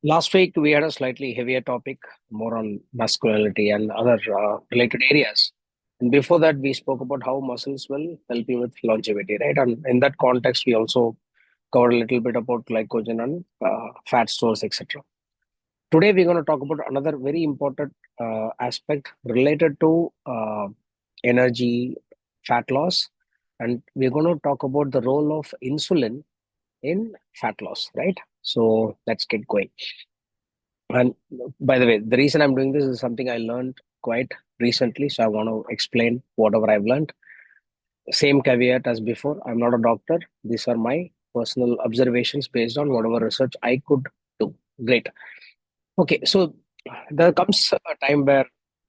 Last week, we had a slightly heavier topic, more on masculinity and other related areas. And before that, we spoke about how muscles will help you with longevity, right? And in that context, we also covered a little bit about glycogen and fat stores, etc. Today, we're going to talk about another very important aspect related to energy, fat loss, and we're going to talk about the role of insulin in fat loss, right? So let's get going. And by the way, the reason I'm doing this is something I learned quite recently. So I want to explain whatever I've learned. Same caveat as before. I'm not a doctor. These are my personal observations based on whatever research I could do. Great. Okay. So there comes a time where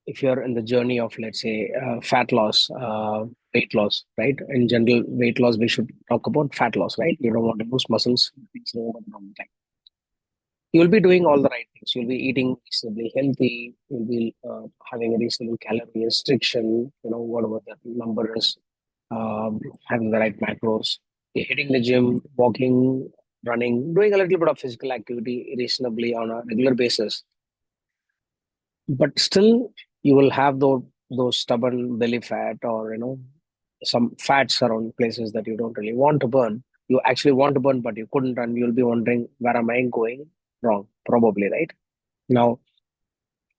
if you're in the journey of, let's say, fat loss, weight loss, right? In general, weight loss, we should talk about fat loss, right? You don't want to lose muscles over a long time. You'll be doing all the right things. You'll be eating reasonably healthy. You'll be having a reasonable calorie restriction, whatever that number is, having the right macros, you're hitting the gym, walking, running, doing a little bit of physical activity reasonably on a regular basis. But still, you will have those stubborn belly fat or, some fats around places that you don't really want to burn. You actually want to burn, but you couldn't, and you'll be wondering, where am I going wrong? Probably, right? Now,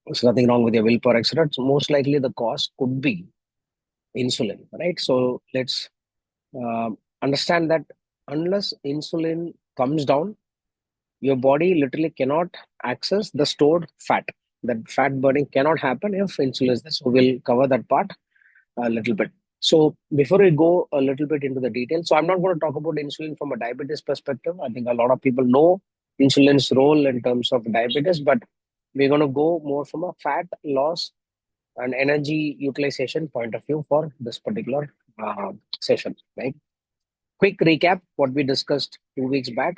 there's nothing wrong with your willpower, etc. So most likely the cause could be insulin, right? So let's understand that unless insulin comes down, your body literally cannot access the stored fat. That fat burning cannot happen if insulin is there. So we'll cover that part a little bit. So before we go a little bit into the details, so I'm not going to talk about insulin from a diabetes perspective. I think a lot of people know insulin's role in terms of diabetes, but we're going to go more from a fat loss and energy utilization point of view for this particular session, right? Quick recap what we discussed 2 weeks back.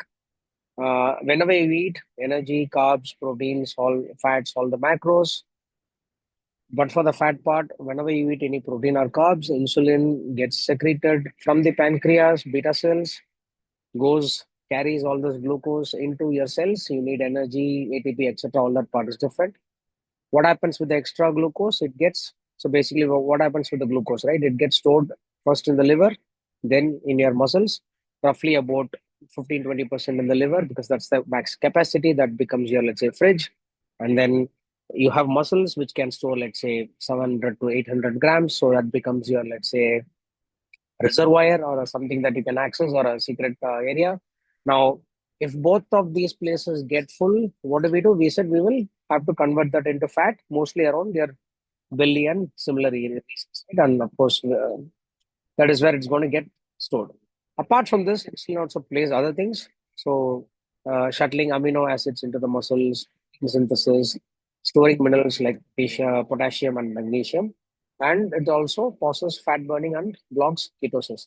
Whenever you eat, energy, carbs, proteins, all fats, all the macros. But for the fat part, whenever you eat any protein or carbs, insulin gets secreted from the pancreas, beta cells, goes carries all this glucose into your cells. You need energy, ATP, etc. All that part is different. What happens with the extra glucose? It gets so basically what happens with the glucose, right? It gets stored first in the liver, then in your muscles, roughly about 15-20% in the liver because that's the max capacity. That becomes your, let's say, fridge. And then you have muscles which can store, let's say, 700 to 800 grams. So that becomes your, let's say, reservoir or something that you can access or a secret area. Now, if both of these places get full, what do we do? We said we will have to convert that into fat, mostly around your belly and similar areas. Right? And of course, that is where it's going to get stored. Apart from this, insulin also plays other things. So, shuttling amino acids into the muscles, synthesis, storing minerals like potassium and magnesium, and it also causes fat burning and blocks ketosis.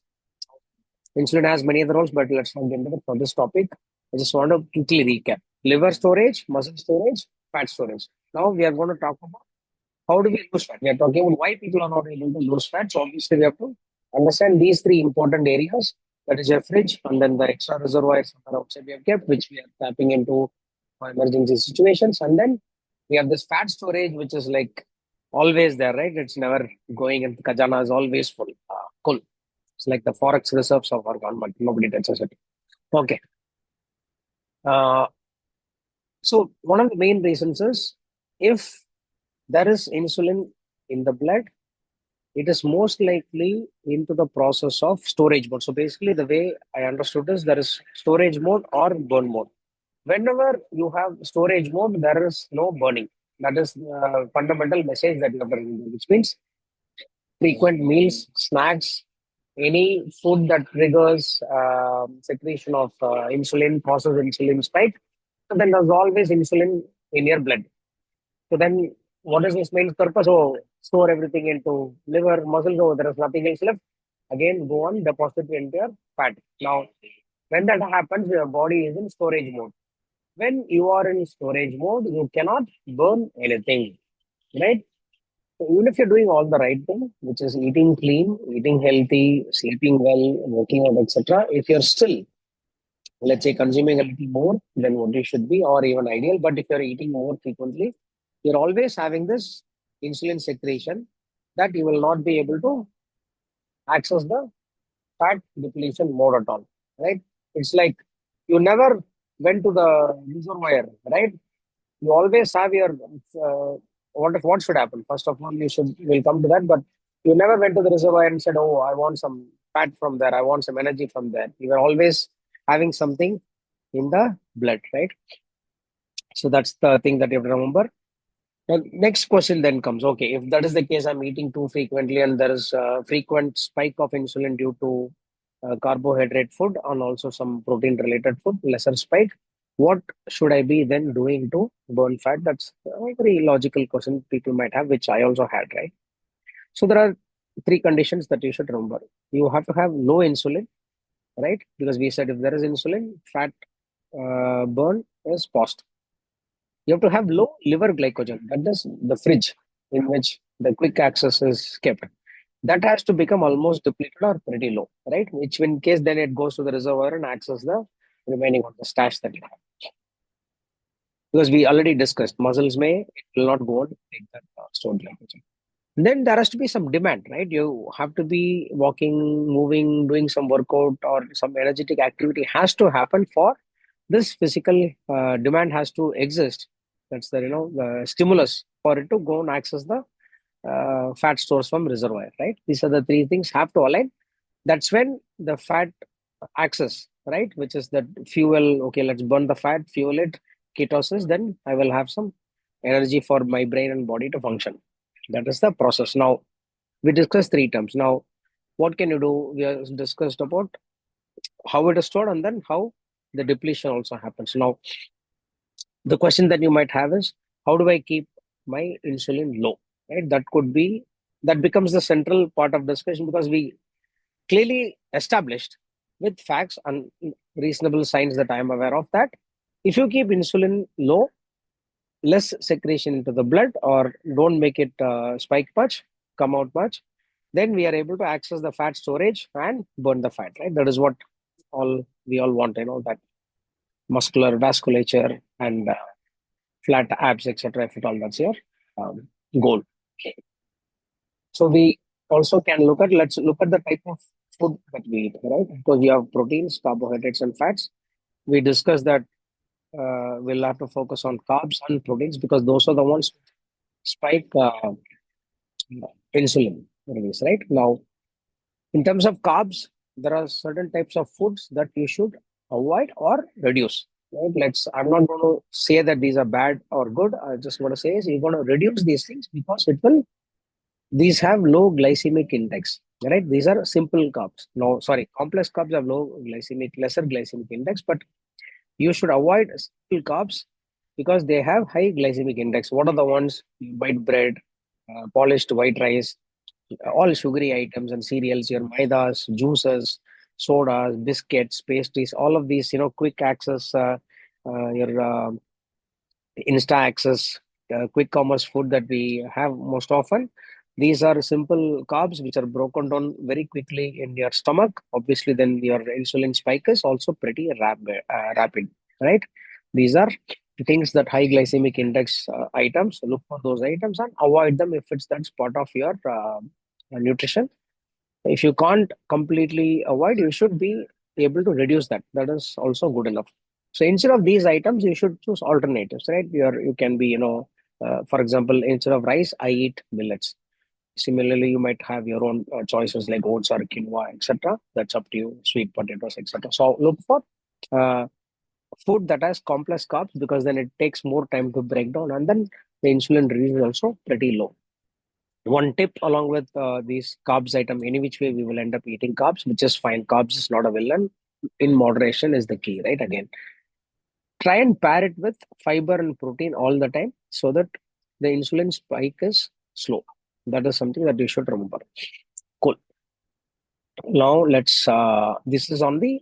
Insulin has many other roles, but let's not get into it for this topic. I just want to quickly recap: liver storage, muscle storage, fat storage. Now we are going to talk about how do we lose fat? We are talking about why people are not able to lose fat. So obviously we have to understand these three important areas. That is your fridge, and then the extra reservoirs that are outside we have kept, which we are tapping into for emergency situations. And then we have this fat storage, which is like always there, right? It's never going, and the khajana is always full. It's like the forex reserves of our government. Nobody touches it. Okay. Uh, so one of the main reasons is if there is insulin in the blood, it is most likely into the process of storage mode. So basically, the way I understood is there is storage mode or burn mode. Whenever you have storage mode, there is no burning. That is the fundamental message that you have to remember, which means frequent meals, snacks, any food that triggers secretion of insulin, causes insulin spike. So then there's always insulin in your blood. So then, what is this main purpose? Oh, store everything into liver, muscle. Oh, there is nothing else left. Again, go on, deposit into your fat. Now, when that happens, your body is in storage mode. When you are in storage mode, you cannot burn anything, right? So even if you're doing all the right thing, which is eating clean, eating healthy, sleeping well, working out, etc., if you're still let's say consuming a little more than what it should be, or even ideal. But if you're eating more frequently, you're always having this insulin secretion that you will not be able to access the fat depletion mode at all, right? It's like you never went to the reservoir, right? You always have your what should happen. First of all, you should we'll come to that, but you never went to the reservoir and said, "Oh, I want some fat from there. I want some energy from there." You were always having something in the blood, right? So that's the thing that you have to remember. The next question then comes, okay, if that is the case, I'm eating too frequently and there is a frequent spike of insulin due to carbohydrate food and also some protein related food, lesser spike. What should I be then doing to burn fat? That's a very logical question people might have, which I also had, right? So there are three conditions that you should remember. You have to have low insulin, right? Because we said if there is insulin, fat burn is possible. You have to have low liver glycogen. That is the fridge in which the quick access is kept. That has to become almost depleted or pretty low, right? Which in case then it goes to the reservoir and access the remaining of the stash that you have. Because we already discussed muscles may it will not go on to take that stored glycogen. Then there has to be some demand, right? You have to be walking, moving, doing some workout or some energetic activity has to happen for this physical demand has to exist. That's the the stimulus for it to go and access the fat stores from reservoir, right? These are the three things have to align. That's when the fat access, right? Which is that fuel. Okay, let's burn the fat, fuel it, ketosis. Then I will have some energy for my brain and body to function. That is the process. Now we discussed three terms. Now what can you do? We have discussed about how it is stored and then how the depletion also happens. Now the question that you might have is how do I keep my insulin low, right? That becomes the central part of discussion because we clearly established with facts and reasonable signs that I am aware of that if you keep insulin low, less secretion into the blood or don't make it spike much, come out much, then we are able to access the fat storage and burn the fat, right? That is what all we all want, that muscular vasculature and flat abs, etc. If at all that's your um, goal. So we also can let's look at the type of food that we eat, right? Because we have proteins, carbohydrates, and fats. We discussed that we'll have to focus on carbs and proteins because those are the ones spike insulin release, right? Now, in terms of carbs, there are certain types of foods that you should avoid or reduce. Right? I'm not going to say that these are bad or good. I just want to say is you're going to reduce these things because these have low glycemic index. Right? These are simple carbs. No, sorry, complex carbs have lesser glycemic index, but you should avoid simple carbs because they have high glycemic index. What are the ones? White bread, polished white rice, all sugary items and cereals, your maidas, juices, sodas, biscuits, pastries, all of these, quick access, your insta access, quick commerce food that we have most often. These are simple carbs which are broken down very quickly in your stomach. Obviously, then your insulin spike is also pretty rapid, right? These are things that high glycemic index items. Look for those items and avoid them if that's part of your nutrition. If you can't completely avoid, you should be able to reduce that. That is also good enough. So instead of these items, you should choose alternatives, right? You can be, for example, instead of rice, I eat millets. Similarly, you might have your own choices like oats or quinoa, etc. That's up to you. Sweet potatoes, etc. So look for uh, food that has complex carbs because then it takes more time to break down, and then the insulin release is also pretty low. One tip along with these carbs item, any which way we will end up eating carbs, which is fine. Carbs is not a villain. In moderation is the key, right? Again, try and pair it with fiber and protein all the time so that the insulin spike is slow. That is something that you should remember. Cool. Now this is on the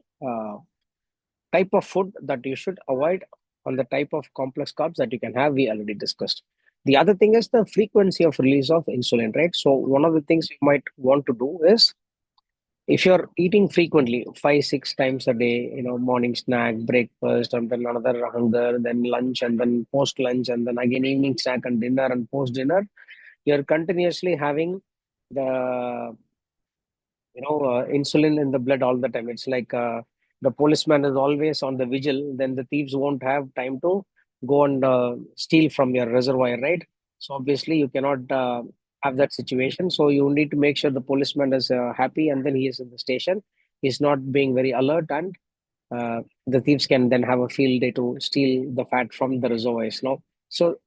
type of food that you should avoid, on the type of complex carbs that you can have. We already discussed. The other thing is the frequency of release of insulin, right? So one of the things you might want to do is If you're eating frequently, 5, 6 times a day, morning snack, breakfast, and then another hunger, then lunch, and then post lunch, and then again evening snack and dinner and post dinner, you're continuously having the insulin in the blood all the time. It's like the policeman is always on the vigil. Then the thieves won't have time to go and steal from your reservoir, right? So obviously you cannot have that situation. So you need to make sure the policeman is happy, and then he is in the station. He's not being very alert, and the thieves can then have a field day to steal the fat from the reservoirs. No, so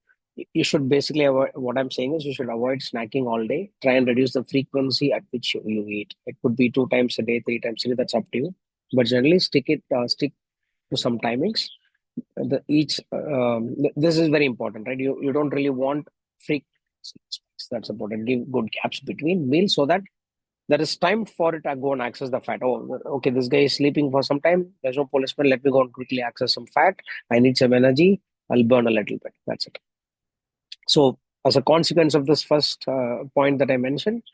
you should basically avoid. What I'm saying is you should avoid snacking all day. Try and reduce the frequency at which you eat. It could be 2 times a day, 3 times a day. That's up to you. But generally, stick to some timings. This is very important, right? You don't really want frequency. That's important. Give good gaps between meals so that there is time for it to go and access the fat. Oh, okay, this guy is sleeping for some time. There's no policeman. Let me go and quickly access some fat. I need some energy. I'll burn a little bit. That's it. So, as a consequence of this first point that I mentioned,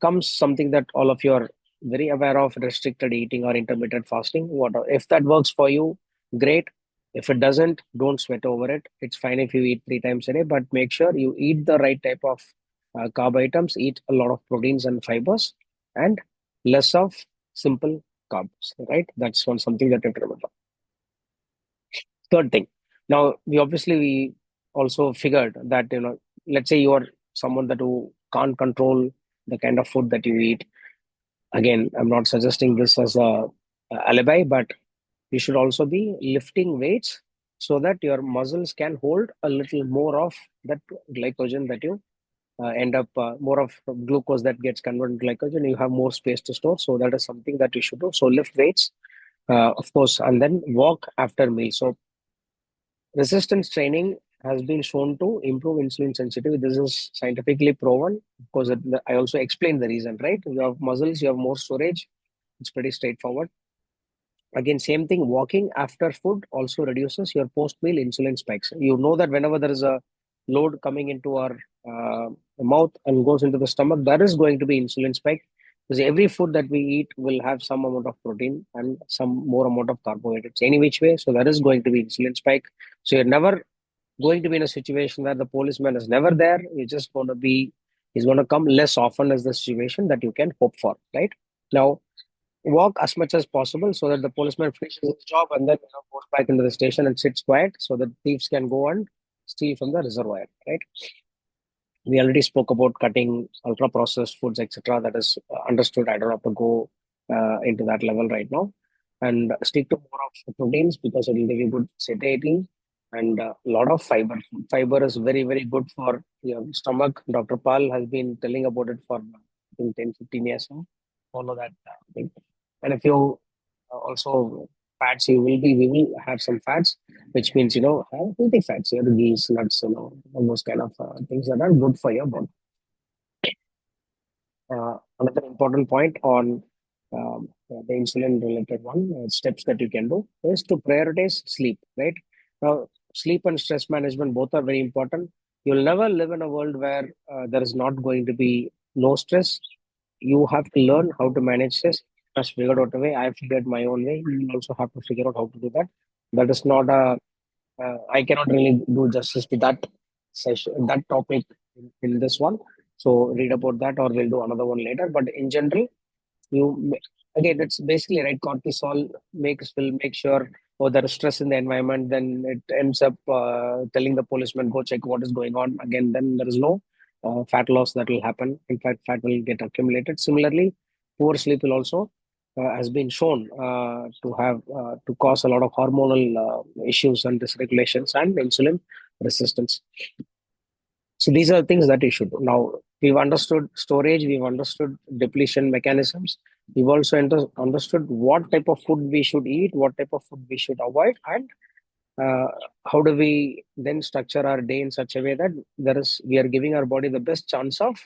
comes something that all of you are very aware of: restricted eating or intermittent fasting. What if that works for you? Great. If it doesn't, don't sweat over it. It's fine if you eat 3 times a day, but make sure you eat the right type of carb items, eat a lot of proteins and fibers, and less of simple carbs, right? That's one something that you have to remember. Third thing. Now, we also figured that, let's say you are someone that who can't control the kind of food that you eat. Again, I'm not suggesting this as a alibi, but you should also be lifting weights so that your muscles can hold a little more of that glycogen that you end up more of glucose that gets converted to glycogen. You have more space to store. So that is something that you should do. So lift weights, of course, and then walk after meal. So resistance training has been shown to improve insulin sensitivity. This is scientifically proven because I also explained the reason, right? You have muscles, you have more storage. It's pretty straightforward. Again, same thing, walking after food also reduces your post meal insulin spikes. You know that whenever there is a load coming into our mouth and goes into the stomach, there is going to be insulin spike because every food that we eat will have some amount of protein and some more amount of carbohydrates, any which way. So, there is going to be insulin spike. So, you're never going to be in a situation where the policeman is never there. You're just going to be, he's going to come less often as the situation that you can hope for, right? Now, walk as much as possible so that the policeman finishes his job and then goes back into the station and sits quiet so that thieves can go and steal from the reservoir, right? We already spoke about cutting ultra processed foods, etc. That is understood. I don't have to go into that level right now. And stick to more of proteins because it will give you good satiety and a lot of fiber. Fiber is very, very good for your stomach. Dr. Pal has been telling about it for I think 10, 15 years now. Follow that thing. And if you also fats, we will have some fats, which means, have healthy fats, ghee, nuts, all those kind of things that are good for your body. Another important point on the insulin related one, steps that you can do is to prioritize sleep, right? Now, sleep and stress management both are very important. You'll never live in a world where there is not going to be no stress. You have to learn how to manage stress. Just figured out a way. I figured my own way. You will also have to figure out how to do that. That is not a I cannot really do justice to that session, that topic in this one. So read about that, or we'll do another one later. But in general, again, it's basically right. Cortisol will make sure, oh, there is stress in the environment. Then it ends up telling the policeman, go check what is going on. Again, then there is no fat loss that will happen. In fact, fat will get accumulated. Similarly, poor sleep will also has been shown to cause a lot of hormonal issues and dysregulations and insulin resistance. So these are the things that you should do. Now we've understood storage, we've understood depletion mechanisms, we've also understood what type of food we should eat, what type of food we should avoid, and uh, how do we then structure our day in such a way that we are giving our body the best chance of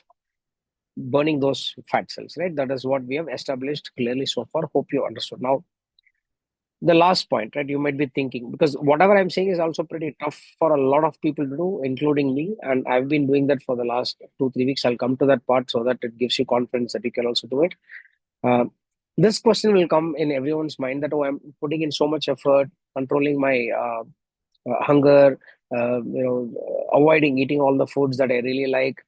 burning those fat cells, right? That is what we have established clearly so far. Hope you understood. Now, the last point, right? You might be thinking, because whatever I'm saying is also pretty tough for a lot of people to do, including me. And I've been doing that for the last 2, 3 weeks. I'll come to that part so that it gives you confidence that you can also do it. Uh, this question will come in everyone's mind that, oh, I'm putting in so much effort, controlling my hunger, avoiding eating all the foods that I really like,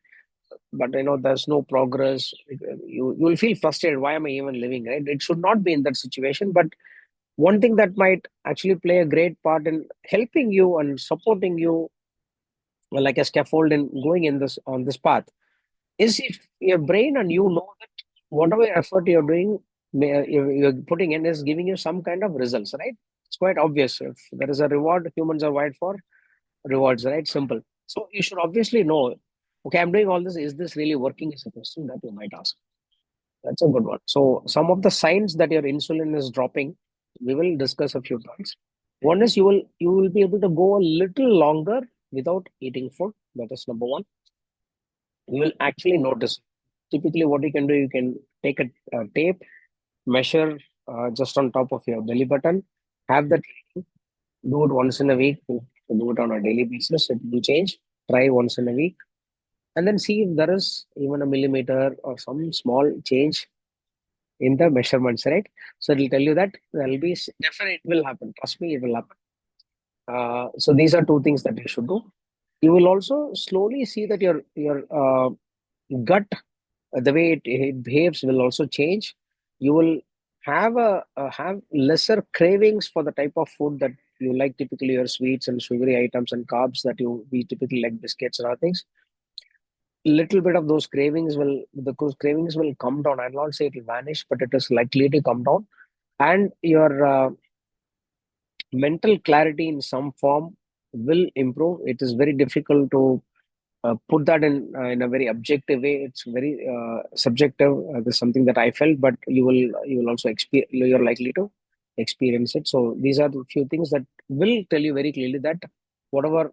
but there's no progress. You will feel frustrated. Why am I even living? Right? It should not be in that situation. But one thing that might actually play a great part in helping you and supporting you, well, like a scaffold in going in this on this path, is if your brain and you know that whatever effort you're doing, you're putting in is giving you some kind of results, right? It's quite obvious. If there is a reward, humans are wired for rewards, right? Simple. So you should obviously know, okay, I'm doing all this. Is this really working? Is a question that you might ask. That's a good one. So some of the signs that your insulin is dropping, we will discuss a few points. One is you will be able to go a little longer without eating food. That is number one. You will actually notice. Typically, what you can do, you can take a tape, measure just on top of your belly button, have that, do it once in a week, do it on a daily basis. It will change. Try once in a week, and then see if there is even a millimeter or some small change in the measurements, right? So it'll tell you that there will be definitely, it will happen. Trust me, it will happen. So these are two things that you should do. You will also slowly see that your gut, the way it behaves, will also change. You will have lesser cravings for the type of food that you like. Typically, your sweets and sugary items and carbs that we typically like, biscuits and other things. Little bit of those cravings will come down. I'll not say it will vanish, but it is likely to come down, and your mental clarity in some form will improve. It is very difficult to put that in a very objective way. It's very subjective. This is something that I felt, but you will also experience. You're likely to experience it. So these are the few things that will tell you very clearly that whatever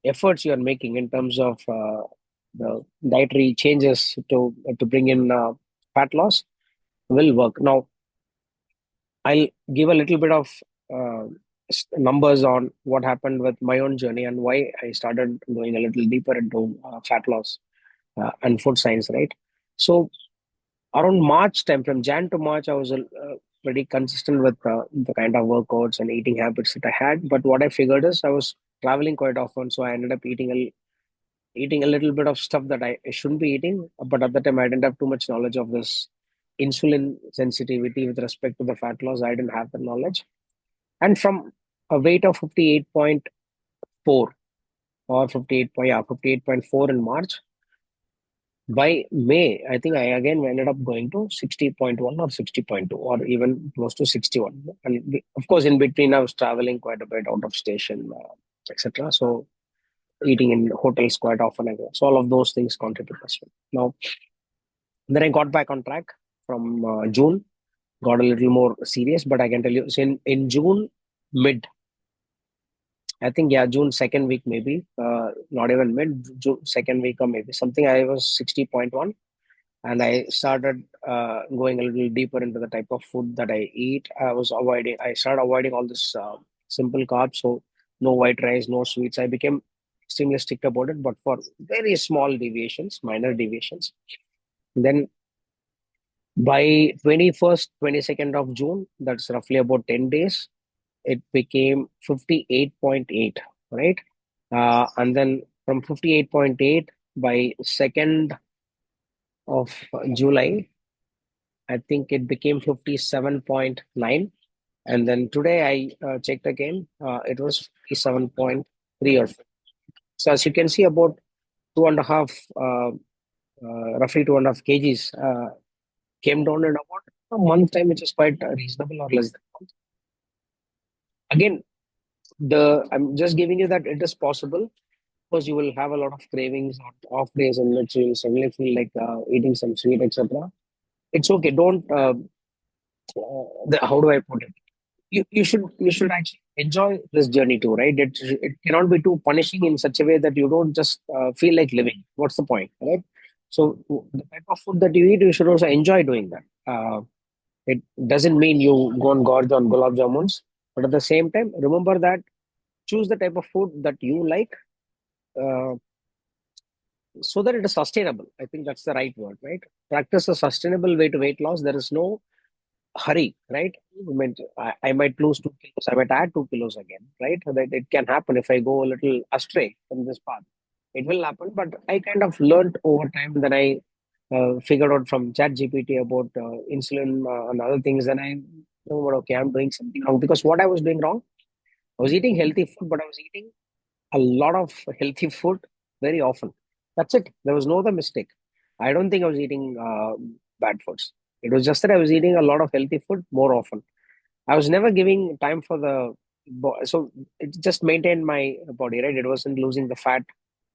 efforts you are making in terms of the dietary changes to bring in fat loss will work. Now, I'll give a little bit of uh, numbers on what happened with my own journey and why I started going a little deeper into fat loss and food science, right? So around March time, from Jan to March, I was pretty consistent with the kind of workouts and eating habits that I had. But what I figured is I was traveling quite often, so I ended up eating a little bit of stuff that I shouldn't be eating. But at the time, I didn't have too much knowledge of this insulin sensitivity with respect to the fat loss. I didn't have the knowledge. And from a weight of 58.4 or 58.4 in March, by May, I think I again ended up going to 60.1 or 60.2 or even close to 61. And of course, in between, I was traveling quite a bit out of station, etc. So eating in hotels quite often. So all of those things contribute as well. Now, then I got back on track from June, got a little more serious, but I can tell you, so in June, mid, I think, yeah, June second week maybe, not even mid, June second week or maybe something. I was 60.1, and I started going a little deeper into the type of food that I eat. I started avoiding all this simple carbs, so no white rice, no sweets. I became extremely strict about it, but for very small deviations, minor deviations. Then by 21st, 22nd of June, that's roughly about 10 days, it became 58.8, right? And then from 58.8 by 2nd of July, I think it became 57.9. And then today I checked again, it was 57.3 or 4. So as you can see, about two and a half, roughly 2.5 kgs came down in about a month time, which is quite reasonable or less than a month. Again, I'm just giving you that it is possible because you will have a lot of cravings or off days in which you suddenly feel like eating some sweet, etc. It's okay. Don't. How do I put it? You should actually enjoy this journey too, right? It cannot be too punishing in such a way that you don't just feel like living. What's the point, right? So the type of food that you eat, you should also enjoy doing that. It doesn't mean you go and gorge on gulab jamuns, but at the same time, remember that choose the type of food that you like, uh, so that it is sustainable. I think that's the right word, right? Practice a sustainable way to weight loss. There is no hurry, right? I mean, I might lose 2 kilos, I might add 2 kilos again, right? That it can happen if I go a little astray from this path. It will happen, but I kind of learned over time. Then I figured out from Chat GPT about insulin and other things. Then I know, what, okay, I'm doing something wrong, because what I was doing wrong, I was eating healthy food, but I was eating a lot of healthy food very often. That's it. There was no other mistake. I don't think I was eating bad foods. It was just that I was eating a lot of healthy food more often. I was never giving time for the so it just maintained my body, right? It wasn't losing the fat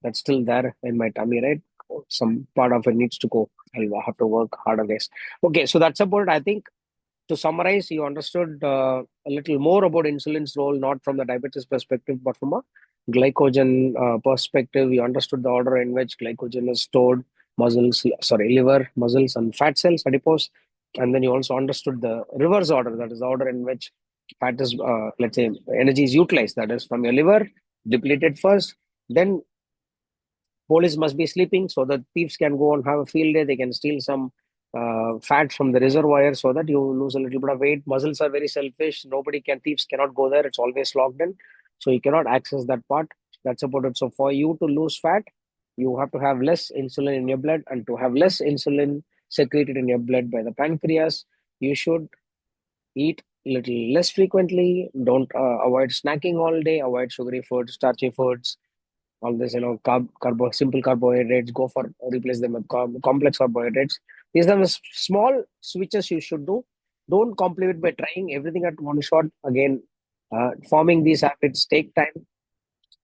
that's still there in my tummy, right? Some part of it needs to go. I'll have to work harder days. Okay, so that's about it. I think to summarize, you understood a little more about insulin's role, not from the diabetes perspective, but from a glycogen perspective. You understood the order in which glycogen is stored: liver, muscles, and fat cells, adipose. And then you also understood the reverse order, that is the order in which fat is, let's say, energy is utilized. That is from your liver, depleted first, then police must be sleeping so that thieves can go and have a field day. They can steal some fat from the reservoir so that you lose a little bit of weight. Muscles are very selfish. Nobody can, thieves cannot go there. It's always locked in. So you cannot access that part. That's about it. So for you to lose fat, you have to have less insulin in your blood. And to have less insulin secreted in your blood by the pancreas, you should eat little less frequently. Don't avoid snacking all day. Avoid sugary foods, starchy foods, all this, simple carbohydrates. Go for replace them with complex carbohydrates. These are the small switches you should do. Don't complete by trying everything at one shot. Again, forming these habits take time.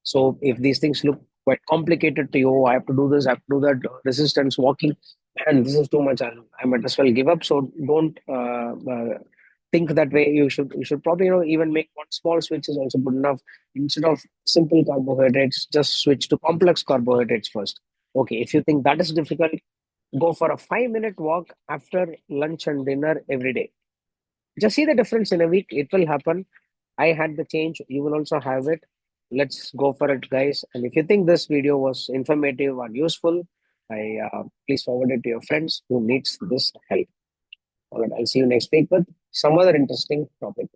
So if these things look quite complicated to you, I have to do this, I have to do that, resistance walking, and this is too much, I might as well give up. So don't think that way. You should probably, even make one small switch is also good enough. Instead of simple carbohydrates, just switch to complex carbohydrates first. Okay, if you think that is difficult, go for a 5-minute walk after lunch and dinner every day. Just see the difference in a week. It will happen. I had the change. You will also have it. Let's go for it, guys. And if you think this video was informative and useful, please forward it to your friends who needs this help. All right, I'll see you next week with some other interesting topic.